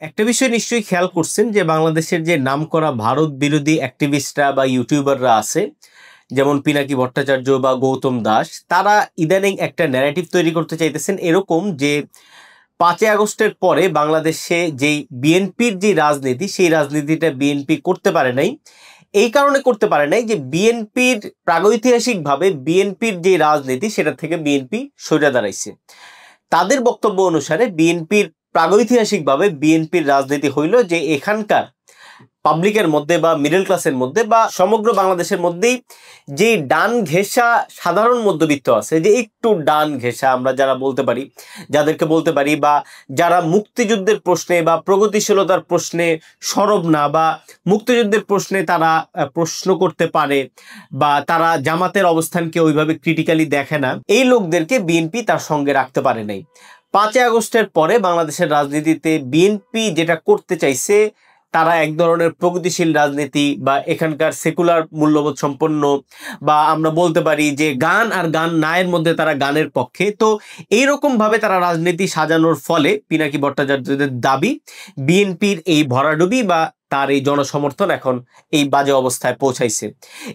একটা বিষয় নিশ্চয়ই খেয়াল করছেন যে বাংলাদেশের যে নামকরা ভারত বিরোধী অ্যাক্টিভিস্টরা বা ইউটিউবাররা আছে, যেমন পিনাকি ভট্টাচার্য বা গৌতম দাস, তারা ইদানিং একটা ন্যারেটিভ তৈরি করতে চাইতেছেন এরকম যে 5ই আগস্টের পরে বাংলাদেশে যেই বিএনপির যে রাজনীতি, সেই রাজনীতিটা বিএনপি করতে পারে নাই। এই কারণে করতে পারে নাই যে বিএনপির প্রাগৈতিহাসিকভাবে বিএনপির যে রাজনীতি সেটা থেকে বিএনপি সরে দাঁড়াইছে। তাদের বক্তব্য অনুসারে বিএনপির প্রাগৈতিহাসিকভাবে বিএনপির রাজনীতি হইল যে এখানকার পাবলিকের মধ্যে বা মিডল ক্লাসের মধ্যে বা সমগ্র বাংলাদেশের মধ্যেই যে ডান ঘেঁষা সাধারণ মধ্যবিত্ত আছে, যে একটু ডান ঘেঁষা আমরা যারা বলতে পারি, যাদেরকে বলতে পারি, বা যারা মুক্তিযুদ্ধের প্রশ্নে বা প্রগতিশীলতার প্রশ্নে সরব না, বা মুক্তিযুদ্ধের প্রশ্নে তারা প্রশ্ন করতে পারে, বা তারা জামাতের অবস্থানকে ওইভাবে ক্রিটিক্যালি দেখে না, এই লোকদেরকে বিএনপি তার সঙ্গে রাখতে পারে নাই। 5ই আগস্টের পরে বাংলাদেশের রাজনীতিতে বিএনপি যেটা করতে চাইছে, তারা এক ধরনের প্রগতিশীল রাজনীতি বা এখানকার সেকুলার মূল্যবোধ সম্পন্ন, বা আমরা বলতে পারি যে গান আর গান নায়ের মধ্যে তারা গানের পক্ষে। তো এইরকম ভাবে তারা রাজনীতি সাজানোর ফলে পিনাকি ভট্টাচার্যদের দাবি বিএনপির এই ভরাডুবি বা তার এই জনসমর্থন এখন এই বাজে অবস্থায় পৌঁছাইছে।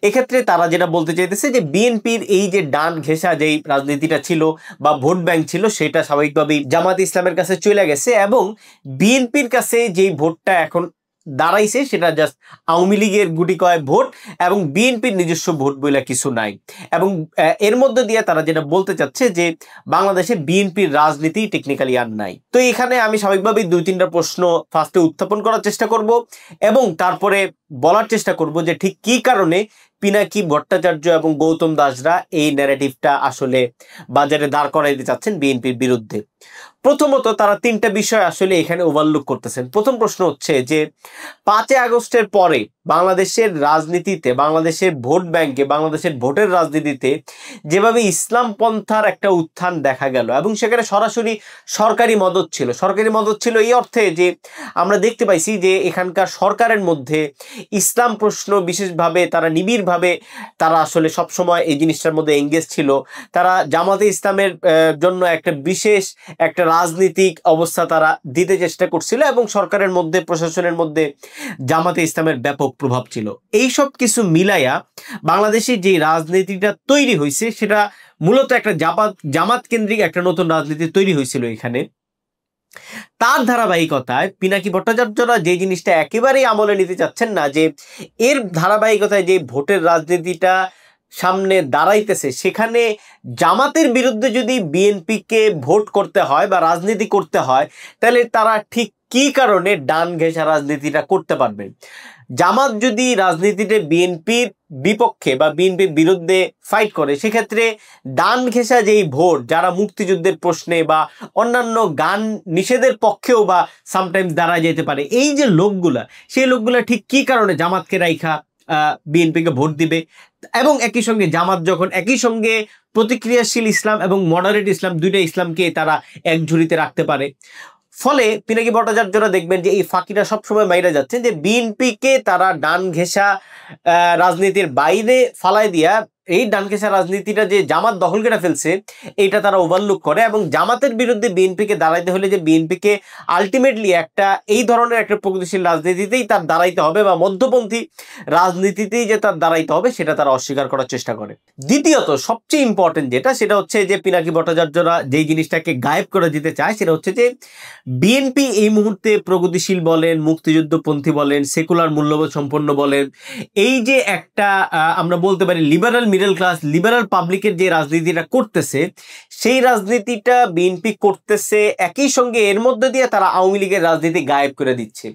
এক্ষেত্রে তারা যেটা বলতে চাইতেছে যে বিএনপির এই যে ডান ঘেঁষা যেই রাজনীতিটা ছিল বা ভোট ব্যাংক ছিল, সেটা স্বাভাবিকভাবেই জামাত ইসলামের কাছে চলে গেছে, এবং বিএনপির কাছে যেই ভোটটা এখন দাঁড়াইছে সেটা জাস্ট আওয়ামী লীগের গুটি কয়েক ভোট, এবং বিএনপির নিজস্ব ভোট বলে কিছু নাই। এবং এর মধ্যে দিয়ে তারা যেটা বলতে চাচ্ছে যে বাংলাদেশে বিএনপির রাজনীতি টেকনিক্যালি আর নাই। তো এখানে আমি স্বাভাবিকভাবেই 2-3টা প্রশ্ন ফার্স্টে উত্থাপন করার চেষ্টা করব, এবং তারপরে বলার চেষ্টা করব যে ঠিক কি কারণে পিনাকি ভট্টাচার্য এবং গৌতম দাসরা এই ন্যারেটিভটা আসলে বাজারে দাঁড় করাইতে চাচ্ছেন বিএনপির বিরুদ্ধে। প্রথমত, তারা 3টা বিষয় আসলে এখানে ওভারলুক করতেছেন। প্রথম প্রশ্ন হচ্ছে যে 5ই আগস্টের পরে বাংলাদেশের রাজনীতিতে, বাংলাদেশের ভোট ব্যাংকে, বাংলাদেশের ভোটের রাজনীতিতে যেভাবে ইসলাম পন্থার একটা উত্থান দেখা গেল, এবং সেখানে সরাসরি সরকারি মদত ছিল। সরকারি মদত ছিল এই অর্থে যে আমরা দেখতে পাইছি যে এখানকার সরকারের মধ্যে ইসলাম প্রশ্ন বিশেষভাবে তারা নিবিড়ভাবে তারা আসলে সবসময় এই জিনিসটার মধ্যে এঙ্গেজ ছিল। তারা জামাতে ইসলামের জন্য একটা বিশেষ একটা রাজনৈতিক অবস্থা তারা দিতে চেষ্টা করছিল, এবং সরকারের মধ্যে, প্রশাসনের মধ্যে জামাতে ইসলামের ব্যাপক প্রভাব ছিল। এই সব কিছু মিলাইয়া বাংলাদেশে যে রাজনীতিটা তৈরি হয়েছে সেটা মূলত একটা জামাত কেন্দ্রিক একটা নতুন রাজনীতি তৈরি হয়েছিল এখানে। তার ধারাবাহিকতায় পিনাকি ভট্টাচার্যরা যে জিনিসটা একেবারেই আমলে নিতে চাচ্ছেন না, যে এর ধারাবাহিকতায় যে ভোটের রাজনীতিটা সামনে দাঁড়াইতেছে, সেখানে জামাতের বিরুদ্ধে যদি বিএনপিকে ভোট করতে হয় বা রাজনীতি করতে হয়, তাহলে তারা ঠিক কি কারণে ডান ঘেঁষা রাজনীতিটা করতে পারবেন। জামাত যদি রাজনীতিতে বিএনপির বিপক্ষে বা বিএনপির বিরুদ্ধে ফাইট করে, সেক্ষেত্রে ডান ঘেঁষা যেই ভোট, যারা মুক্তিযুদ্ধের প্রশ্নে বা অন্যান্য গান নিষেধের পক্ষেও বা সামটাইমস দাঁড়ায় যেতে পারে, এই যে লোকগুলা, সেই লোকগুলা ঠিক কি কারণে জামাতকে রাইখা বিএনপিকে ভোট দিবে। এবং একই সঙ্গে জামাত যখন একই সঙ্গে প্রতিক্রিয়াশীল ইসলাম এবং মডারেট ইসলাম, দুইটা ইসলামকে তারা এক ঝুড়িতে রাখতে পারে। ফলে পিনাকি ভট্টাচার্যরা দেখবেন যে এই ফাঁকিটা সবসময় মাইরা যাচ্ছে, যে বিএনপিকে তারা ডান ঘেঁষা রাজনীতির বাইরে ফালাই দিয়া এই ডান ঘেঁষা রাজনীতিটা যে জামাত দখল করে ফেলছে, এইটা তারা ওভারলুক করে, এবং জামাতের বিরুদ্ধে বিএনপিকে দাঁড়াইতে হলে যে বিএনপিকে আলটিমেটলি একটা এই ধরনের একটা প্রগতিশীল রাজনীতিতেই তার দাঁড়াইতে হবে বা মধ্যপন্থী রাজনীতিতেই যে তার দাঁড়াইতে হবে, সেটা তারা অস্বীকার করার চেষ্টা করে। দ্বিতীয়ত, সবচেয়ে ইম্পর্টেন্ট যেটা, সেটা হচ্ছে যে পিনাকি ভট্টাচার্যরা যেই জিনিসটাকে গায়েব করে দিতে চায়, সেটা হচ্ছে যে বিএনপি এই মুহূর্তে প্রগতিশীল বলেন, মুক্তিযুদ্ধপন্থী বলেন, সেকুলার মূল্যবোধ সম্পন্ন বলেন, এই যে একটা আমরা বলতে পারি লিবারাল মিডল ক্লাস, লিবারাল পাবলিকের যে রাজনীতিটা করতেছে, সেই রাজনীতিটা বিএনপি করতেছে। একই সঙ্গে এর মধ্যে দিয়ে তারা আওয়ামী লীগের রাজনীতি গায়েব করে দিচ্ছে।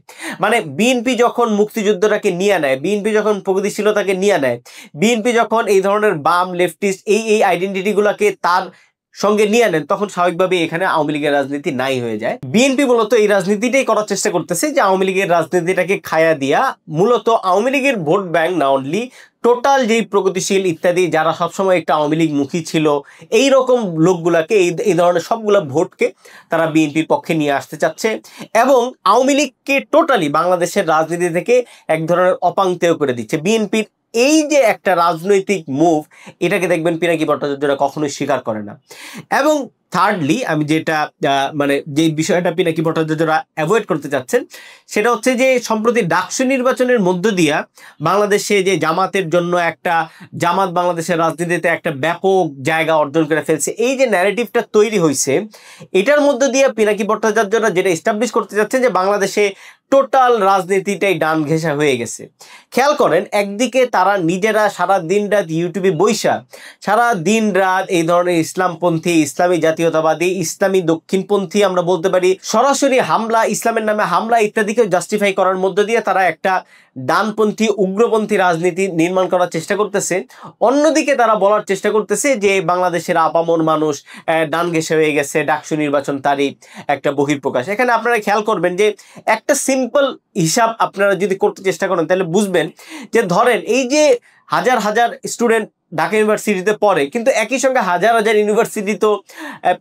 মানে বিএনপি যখন মুক্তিযুদ্ধটাকে নিয়ে নেয়, বিএনপি যখন প্রগতিশীলতাকে নিয়ে নেয়, বিএনপি যখন এই ধরনের বাম লেফটিস্ট এই আইডেন্টিটিগুলোকে তার সঙ্গে নিয়ে নেন, তখন স্বাভাবিকভাবে এখানে আওয়ামী লীগের রাজনীতি নাই হয়ে যায়। বিএনপি মূলত এই রাজনীতিটাই করার চেষ্টা করতেছে, যে আওয়ামী লীগের রাজনীতিটাকে খায়া দিয়া মূলত আওয়ামী লীগের ভোট ব্যাংক না অনলি, টোটাল যেই প্রগতিশীল ইত্যাদি যারা সবসময় একটা আওয়ামী লীগ মুখী ছিল, এই রকম লোকগুলাকে, এই ধরনের সবগুলা ভোটকে তারা বিএনপির পক্ষে নিয়ে আসতে চাচ্ছে, এবং আওয়ামী লীগকে টোটালি বাংলাদেশের রাজনীতি থেকে এক ধরনের অপাংতেয় করে দিচ্ছে। বিএনপির এই যে একটা রাজনৈতিক মুভ, এটাকে দেখবেন পিনাকি ভট্টাচার্যরা কখনোই স্বীকার করে না। এবং থার্ডলি আমি যেটা মানে যে বিষয়টা পিনাকি ভট্টাচার্যরা অ্যাভয়েড করতে চাচ্ছেন, সেটা হচ্ছে যে সম্প্রতি ডাকসু নির্বাচনের মধ্য দিয়া বাংলাদেশে যে জামাতের জন্য একটা, জামাত বাংলাদেশের রাজনীতিতে একটা ব্যাপক জায়গা অর্জন করে ফেলছে, এই যে ন্যারেটিভটা তৈরি হয়েছে, এটার মধ্য দিয়ে পিনাকি ভট্টাচার্যরা যেটা এস্টাবলিশ করতে যাচ্ছেন যে বাংলাদেশে টোটাল রাজনীতিটাই ডান ঘেঁষা হয়ে গেছে। খেয়াল করেন, একদিকে তারা নিজেরা সারা দিন রাত ইউটিউবে বৈশা সারা দিন রাত এই ধরনের ইসলামপন্থী, ইসলামী জাতীয়তাবাদী, ইসলামী দক্ষিণপন্থী আমরা বলতে পারি সরাসরি হামলা, ইসলামের নামে হামলা ইত্যাদিকে জাস্টিফাই করার মধ্য দিয়ে তারা একটা ডানপন্থী উগ্রপন্থী রাজনীতি নির্মাণ করার চেষ্টা করতেছে। অন্যদিকে তারা বলার চেষ্টা করতেছে যে বাংলাদেশের আপামর মানুষ ডান ঘেঁষে হয়ে গেছে, ডাকসু নির্বাচন তারই একটা বহিঃপ্রকাশ। এখানে আপনারা খেয়াল করবেন যে একটা সিম্পল হিসাব আপনারা যদি করতে চেষ্টা করেন তাহলে বুঝবেন যে ধরেন এই যে হাজার হাজার স্টুডেন্ট ঢাকা ইউনিভার্সিটিতে পড়ে, কিন্তু একই সঙ্গে হাজার হাজার ইউনিভার্সিটি তো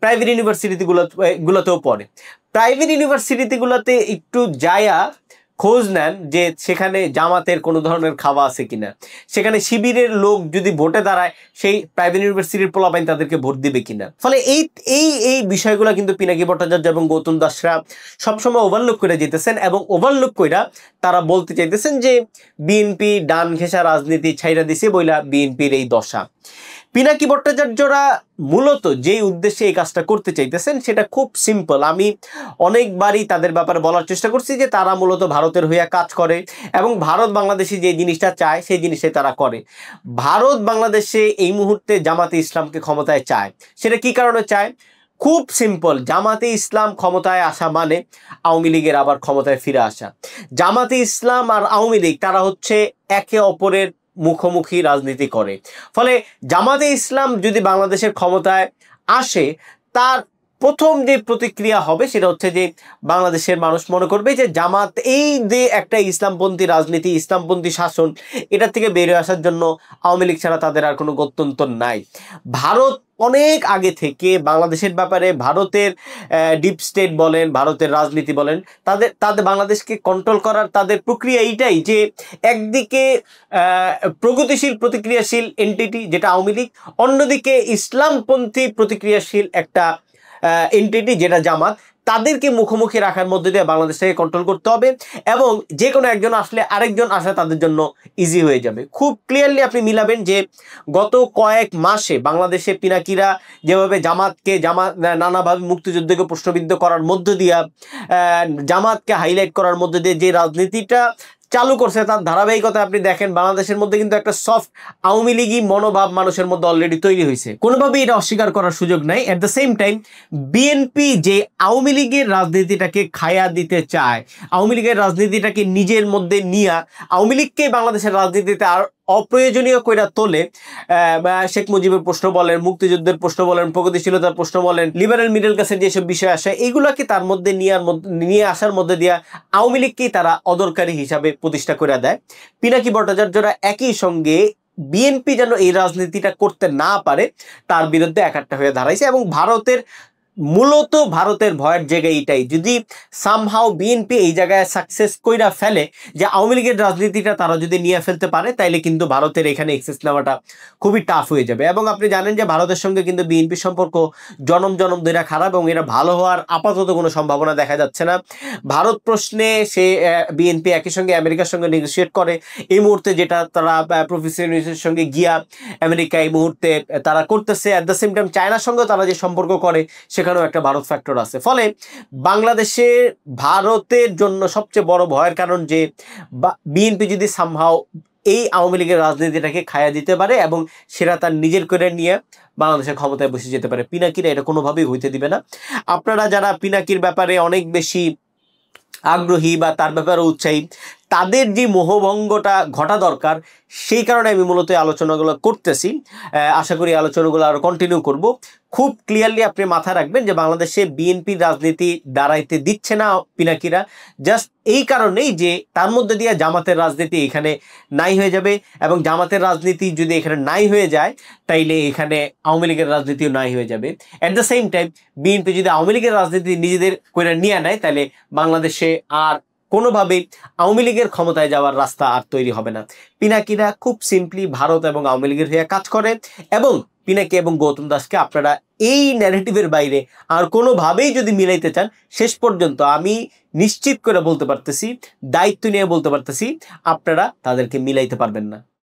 প্রাইভেট ইউনিভার্সিটিগুলোতেও পড়ে। প্রাইভেট ইউনিভার্সিটিগুলোতে একটু যায়া খোঁজ নেন যে সেখানে জামাতের কোনো ধরনের খাওয়া আছে কিনা, সেখানে শিবিরের লোক যদি ভোটে দাঁড়ায় সেই প্রাইভেট ইউনিভার্সিটির পোলাপাইন তাদেরকে ভোট দিবে কিনা। ফলে এই এই এই বিষয়গুলো কিন্তু পিনাকি ভট্টাচার্য এবং গৌতম দাসরা সবসময় ওভারলুক করে যেতেছেন, এবং ওভারলুক কইরা তারা বলতে চাইতেছেন যে বিএনপি ডান ঘেঁষা রাজনীতি ছাইরা দিছে বইলা বিএনপির এই দশা। পিনাকি ভট্টাচার্যরা মূলত যেই উদ্দেশ্যে এই কাজটা করতে চাইতেছেন সেটা খুব সিম্পল। আমি অনেকবারই তাদের ব্যাপারে বলার চেষ্টা করছি যে তারা মূলত ভারতের হইয়া কাজ করে এবং ভারত বাংলাদেশে যে জিনিসটা চায় সেই জিনিসটাই তারা করে। ভারত বাংলাদেশে এই মুহূর্তে জামাতে ইসলামকে ক্ষমতায় চায়। সেটা কি কারণে চায়? খুব সিম্পল, জামাতে ইসলাম ক্ষমতায় আসা মানে আওয়ামী লীগের আবার ক্ষমতায় ফিরে আসা। জামাতে ইসলাম আর আওয়ামী লীগ তারা হচ্ছে একে অপরের মুখোমুখি রাজনীতি করে। ফলে জামাতে ইসলাম যদি বাংলাদেশের ক্ষমতায় আসে, তার প্রথম যে প্রতিক্রিয়া হবে সেটা হচ্ছে যে বাংলাদেশের মানুষ মনে করবে যে জামাত এই যে একটা ইসলামপন্থী রাজনীতি, ইসলামপন্থী শাসন, এটা থেকে বেরিয়ে আসার জন্য আওয়ামী লীগ ছাড়া তাদের আর কোনো গত্যন্তর নাই। ভারত অনেক আগে থেকে বাংলাদেশের ব্যাপারে, ভারতের ডিপ স্টেট বলেন, ভারতের রাজনীতি বলেন, তাদের বাংলাদেশকে কন্ট্রোল করার তাদের প্রক্রিয়া এইটাই যে একদিকে প্রগতিশীল প্রতিক্রিয়াশীল এনটিটি যেটা আওয়ামী লীগ, অন্যদিকে ইসলামপন্থী প্রতিক্রিয়াশীল একটা এনটিটি যেটা জামাত, তাদেরকে মুখোমুখি রাখার মধ্যে দিয়ে বাংলাদেশটাকে কন্ট্রোল করতে হবে এবং যে কোনো একজন আসলে আরেকজন আসা তাদের জন্য ইজি হয়ে যাবে। খুব ক্লিয়ারলি আপনি মিলাবেন যে গত কয়েক মাসে বাংলাদেশে পিনাকিরা যেভাবে জামাতকে নানাভাবে মুক্তিযুদ্ধকে প্রশ্নবিদ্ধ করার মধ্য দিয়া, জামাতকে হাইলাইট করার মধ্য দিয়ে যে রাজনীতিটা চালু করছে, তার ধারাবাহিকতা আপনি দেখেন বাংলাদেশের মধ্যে কিন্তু একটা সফট আওয়ামী লীগই মনোভাব মানুষের মধ্যে অলরেডি তৈরি হয়েছে। কোনোভাবেই এটা অস্বীকার করার সুযোগ নাই। At the same time BNP যে আওয়ামী লীগের রাজনীতিটাকে খায়া দিতে চায়, আওয়ামী লীগের রাজনীতিটাকে নিজের মধ্যে নিয়ে আওয়ামী লীগকে বাংলাদেশের রাজনীতিতে আর অপ্রয়োজনীয় কইরা তোলে। শেখ মুজিবের প্রশ্ন বলেন, মুক্তিযুদ্ধের প্রশ্ন বলেন, প্রগতিশীলতার প্রশ্ন বলেন, লিবারেল মিডল ক্লাসের যেসব বিষয় আসে, এইগুলোকে তার মধ্যে নিয়ে আসার মধ্যে দিয়া আওয়ামী লীগকেই তারা অদরকারি হিসাবে প্রতিষ্ঠা করে দেয়। পিনাকি ভট্টাচার্যরা একই সঙ্গে বিএনপি যেন এই রাজনীতিটা করতে না পারে তার বিরুদ্ধে একাট্টা হয়ে দাঁড়াইছে এবং মূলত ভারতের ভয়ের জায়গা এইটাই। যদি সামহাও বিএনপি এই জায়গায় সাকসেস কইরা ফেলে যে আওয়ামী লীগের রাজনীতিটা তারা যদি নিয়ে ফেলতে পারে, তাইলে কিন্তু ভারতের এখানে এক্সেস নেওয়াটা খুবই টাফ হয়ে যাবে। এবং আপনি জানেন যে ভারতের সঙ্গে কিন্তু বিএনপির সম্পর্ক জনম ধরে খারাপ এবং এটা ভালো হওয়ার আপাতত কোনো সম্ভাবনা দেখা যাচ্ছে না। ভারত প্রশ্নে সে বিএনপি একই সঙ্গে আমেরিকার সঙ্গে নেগোসিয়েট করে এই মুহূর্তে, যেটা তারা প্রফেসর ইউনূসের সঙ্গে গিয়া আমেরিকা এই মুহূর্তে তারা করতেছে। অ্যাট দ্য সেম টাইম চায়নার সঙ্গে তারা যে সম্পর্ক করে সেখানেও একটা ভারত ফ্যাক্টর আছে। ফলে বাংলাদেশে ভারতের জন্য সবচেয়ে বড় ভয়ের কারণ যে বিএনপি যদি সামহাও এই আওয়ামী লীগের রাজনীতিটাকে খায়া দিতে পারে এবং সেটা তার নিজের করে নিয়ে বাংলাদেশের ক্ষমতায় বসে যেতে পারে। পিনাকিরা এটা কোনোভাবেই হইতে দিবে না। আপনারা যারা পিনাকির ব্যাপারে অনেক বেশি আগ্রহী বা তার ব্যাপারে উৎসাহী, তাদের যে মোহভঙ্গটা ঘটা দরকার, সেই কারণে আমি মূলত আলোচনাগুলো করতেছি। আশা করি আলোচনাগুলো আরও কন্টিনিউ করব। খুব ক্লিয়ারলি আপনি মাথায় রাখবেন যে বাংলাদেশে বিএনপির রাজনীতি দাঁড়াইতে দিচ্ছে না পিনাকিরা, জাস্ট এই কারণেই যে তার মধ্যে দিয়ে জামাতের রাজনীতি এখানে নাই হয়ে যাবে এবং জামাতের রাজনীতি যদি এখানে নাই হয়ে যায় তাইলে এখানে আওয়ামী লীগের রাজনীতিও নাই হয়ে যাবে। At the same time BNP যদি আওয়ামী লীগের রাজনীতি নিজেদের করে নিয়ে নেয় তাহলে বাংলাদেশে আর কোনোভাবেই আওয়ামী লীগের ক্ষমতায় যাওয়ার রাস্তা আর তৈরি হবে না। পিনাকিরা খুব সিম্পলি ভারত এবং আওয়ামী লীগের হয়ে কাজ করে এবং পিনাকি এবং গৌতম দাসকে আপনারা এই ন্যারেটিভের বাইরে আর কোনোভাবেই যদি মিলাইতে চান, শেষ পর্যন্ত আমি নিশ্চিত করে বলতে পারতেছি, দায়িত্ব নিয়ে বলতে পারতেছি, আপনারা তাদেরকে মিলাইতে পারবেন না।